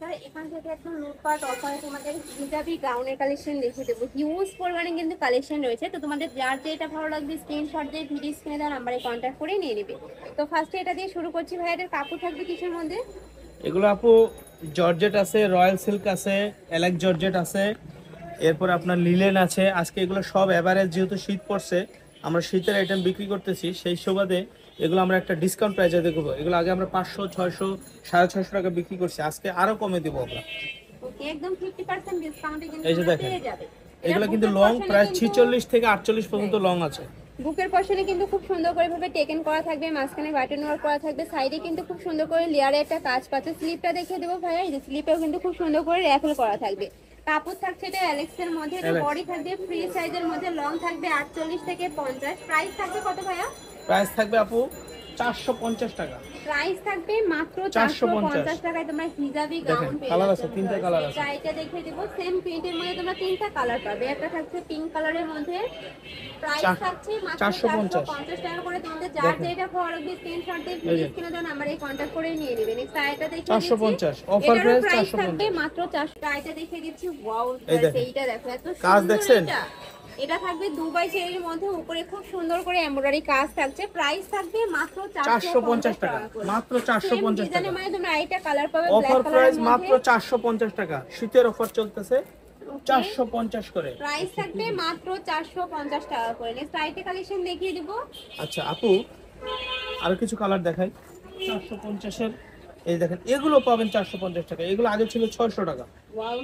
নমস্কার। এখান থেকে একদম লুটপাট অফারে তোমাদের হিজাবি গাউনের কালেকশন দেখিয়ে দেবো। হিউজ পরিমাণে কিন্তু কালেকশন রয়েছে। তো তোমাদের যার যেটা ভালো লাগবে স্ক্রিনশট দিয়ে ভিডিও স্ক্রিনে দেওয়া নাম্বারে কন্ট্যাক্ট করে নিয়ে নেবে। তো ফার্স্টে এটা দিয়ে শুরু করছি ভাই। এটার কাপড় থাকবে কিসের মধ্যে? এগুলো আপু জর্জেট আছে, রয়্যাল সিল্ক আছে, এলাক জর্জেট আছে, এরপর আপনার লিলেন আছে। আজকে এগুলো সব এভারেজ, যেহেতু শীত পড়ছে আমরা শীতের আইটেম বিক্রি করতেছি, সেই সুবাদে এগুলো আমরা একটা ডিসকাউন্ট প্রাইসে দেবো। এগুলো আগে আমরা 500, 600, 650 টাকা বিক্রি করছি, আজকে আরো কমে দেবো আমরা। ওকে, একদম 50% ডিসকাউন্টে কিন্তু এই যে তোমরা দেখেন, পেয়ে যাবে। এগুলো কিন্তু লং প্রায় 46 থেকে 48 পর্যন্ত লং আছে। বুকের পশনে কিন্তু খুব সুন্দর করে ভাবে টেকেন করা থাকবে, মাঝখানে বাটন ওয়ার্ক করা থাকবে, সাইডে কিন্তু খুব সুন্দর করে লেয়ারে একটা কাজ পাচ্ছে। স্লিপটা দেখিয়ে দেবো ভাইয়া। এই যে স্লিপেও কিন্তু খুব সুন্দর করে র্যাফেল করা থাকবে। কাপড় থাকছে এটা অ্যালেক্স এর মধ্যে, এটা বডি থাকবে ফ্রি সাইজের মধ্যে, লং থাকবে 48 থেকে 50। প্রাইস থাকবে কত ভাইয়া? প্রাইস থাকবে আপু 450 টাকা। প্রাইস থাকবে মাত্র 450 টাকায় তোমরা হিজাবি গাউন পেয়ে কালার যাচ্ছ। আছে, তিনটা কালার আছে। এটা দেখিয়ে দেবো, সেম প্রিন্টের মধ্যে তোমরা তিনটা কালার পাবে। একটা থাকছে পিঙ্ক কালারের মধ্যে, প্রাইস থাকছে মাত্র 450 টাকা করে। তোমাদের যার যেটা ভালো লাগবে স্ক্রিনশট দিয়ে ভিডিও স্ক্রিনে দেওয়া নাম্বারে কন্টাক্ট করে নিয়ে নেবে। নেক্সট এটা দেখিয়ে দিচ্ছি 450 অফার প্রাইস থাকবে 450 মাত্র 400। এটা দেখিয়ে দিচ্ছি, ওয়াও এইটা দেখো এত কাজ সুন্দর। দেখছেন? এটা থাকবে দুবাই চেরির মধ্যে, উপরে খুব সুন্দর করে এমব্রয়ডারি কাজ থাকছে। প্রাইস থাকবে মাত্র 450 টাকা, মাত্র 450 টাকা। মানে তোমরা আইটা কালার পাবে, অফার প্রাইস মাত্র 450 টাকা। শীতের অফার চলতেছে 450 করে। প্রাইস থাকবে মাত্র 450 টাকা করে। নেক্সট আইটি কালেকশন দেখিয়ে দিব। আচ্ছা আপু, আর কিছু কালার দেখাই 450 এর। এই দেখেন, এগুলো পাবেন 450 টাকা। এগুলো আগে ছিল 600 টাকা। ওয়াও,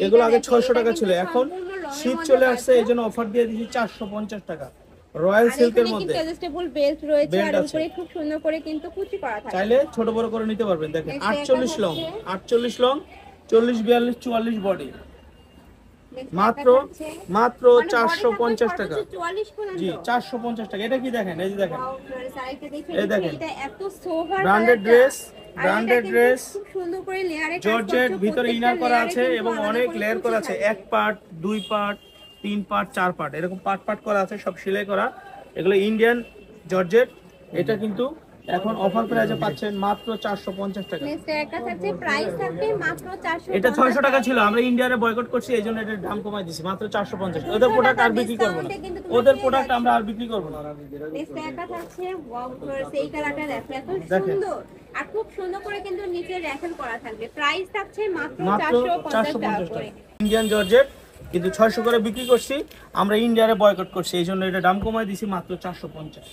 এগুলো আগে 600 টাকা ছিল, এখন শীত চলে আসছে এই জন্য অফার দিয়ে দিয়েছি 450 টাকা। রয়্যাল সিল্কের মধ্যে অ্যাডজাস্টেবল বেল্ট রয়েছে, আর উপরে খুব সুন্দর করে কিন্তু কুচি করা থাকে। চাইলে ছোট বড় করে নিতে পারবেন। দেখেন 48 লং, 48 লং, 40, 42, 44 বডি, মাত্র 450 টাকা। জি 450 টাকা। এটা কি দেখেন, এই যে দেখেন, এই দেখেন এটা এত sober branded dress, branded dress, খুব সুন্দর করে লেয়ারে জর্জেট, ভিতরে ইনার করা আছে এবং অনেক লেয়ার করা আছে। 1 পার্ট, 2 পার্ট, 3 পার্ট, 4 পার্ট, এরকম পার্ট পার্ট করা আছে, সব সেলাই করা। এগুলো ইন্ডিয়ান জর্জেট। এটা কিন্তু এখন অফার প্রাইসে পাচ্ছেন মাত্র 450 টাকা। নেক্সট একটা থাকছে, প্রাইস থাকবে মাত্র 450। এটা 600 টাকা ছিল, আমরা ইন্ডিয়ারে বয়কট করছি, এইজন্য এটার দাম কমাই দিয়েছি মাত্র 450। ওদের প্রোডাক্ট আর বিক্রি করব না, ওদের প্রোডাক্ট আমরা আর বিক্রি করব না। নেক্সট একটা থাকছে, ওয়াও সেই কালারটা দেখো এত সুন্দর, আর খুব সুন্দর করে কিন্তু নিচে র্যাফেল করা থাকবে। প্রাইস থাকছে মাত্র 450 টাকা করে। ইন্ডিয়ান জর্জেট কিন্তু 600 করে বিক্রি করছি, আমরা ইন্ডিয়ারে বয়কট করছি, এইজন্য এটা দাম কমাই দিয়েছি মাত্র 450।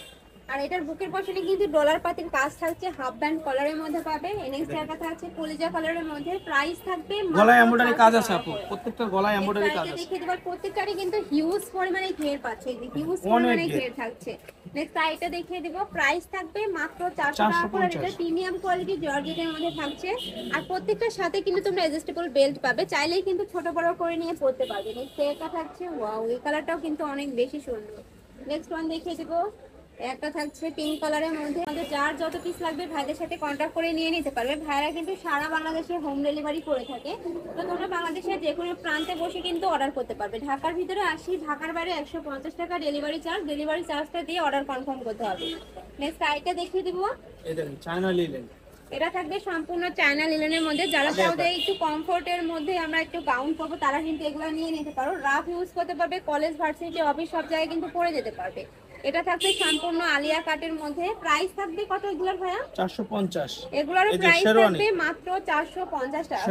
আর এটার বুকের পশনে কিন্তু ডলার পাতির কাজ থাকছে, হাফ ব্যান্ড কলারের মধ্যে পাবে। নেক্সট একটা থাকছে কলিজা কালারের মধ্যে, প্রাইস থাকবে গলায় এমব্রয়ডারি কাজ আছে আপু, প্রত্যেকটা গলায় এমব্রয়ডারি কাজ আছে। দেখে দেবার প্রত্যেকটারই কিন্তু হিউজ পরিমাণে ঘের পাচ্ছে, এই যে হিউজ পরিমাণে ঘের থাকছে। নেক্সট আইটা দেখিয়ে দেব, প্রাইস থাকবে মাত্র 400 টাকা করে। এটা প্রিমিয়াম কোয়ালিটি জর্জেটের মধ্যে থাকছে, আর প্রত্যেকটার সাথে কিন্তু তোমরা অ্যাডজাস্টেবল বেল্ট পাবে, চাইলেই কিন্তু ছোট বড় করে নিয়ে পড়তে পারবে। নেক্সট এটা থাকছে, ওয়াও এই কালারটাও কিন্তু অনেক বেশি সুন্দর। নেক্সট ওয়ান দেখিয়ে দেব, একটা থাকছে পিঙ্ক কালারের মধ্যে। আমাদের যার যত পিস লাগবে ভাইদের সাথে কন্ট্যাক্ট করে নিয়ে নিতে পারবে। ভাইরা কিন্তু সারা বাংলাদেশে হোম ডেলিভারি করে থাকে। তো তোমরা বাংলাদেশের যে কোনো প্রান্তে বসে কিন্তু অর্ডার করতে পারবে। ঢাকার ভিতরে 80, ঢাকার বাইরে 150 টাকা ডেলিভারি চার্জ। ডেলিভারি চার্জটা দিয়ে অর্ডার কনফার্ম করতে হবে। নেক্সট আইটা দেখিয়ে দিব, এই দেখেন চায়না লিলেন। এটা থাকবে সম্পূর্ণ চায়না লিলেনের মধ্যে। যারা চাওদের একটু কমফোর্টের মধ্যে আমরা একটু গাউন পাবো, তারা কিন্তু এগুলো নিয়ে নিতে পারো। রাফ ইউজ করতে পারবে, কলেজ, ভার্সিটি, অফিস সব জায়গায় কিন্তু পরে যেতে পারবে। এটা থাকবে সম্পূর্ণ আলিয়া কাটের মধ্যে। প্রাইস থাকবে কত এগুলোর ভাইয়া? 450। এগুলোর প্রাইস থাকবে মাত্র 450 টাকা।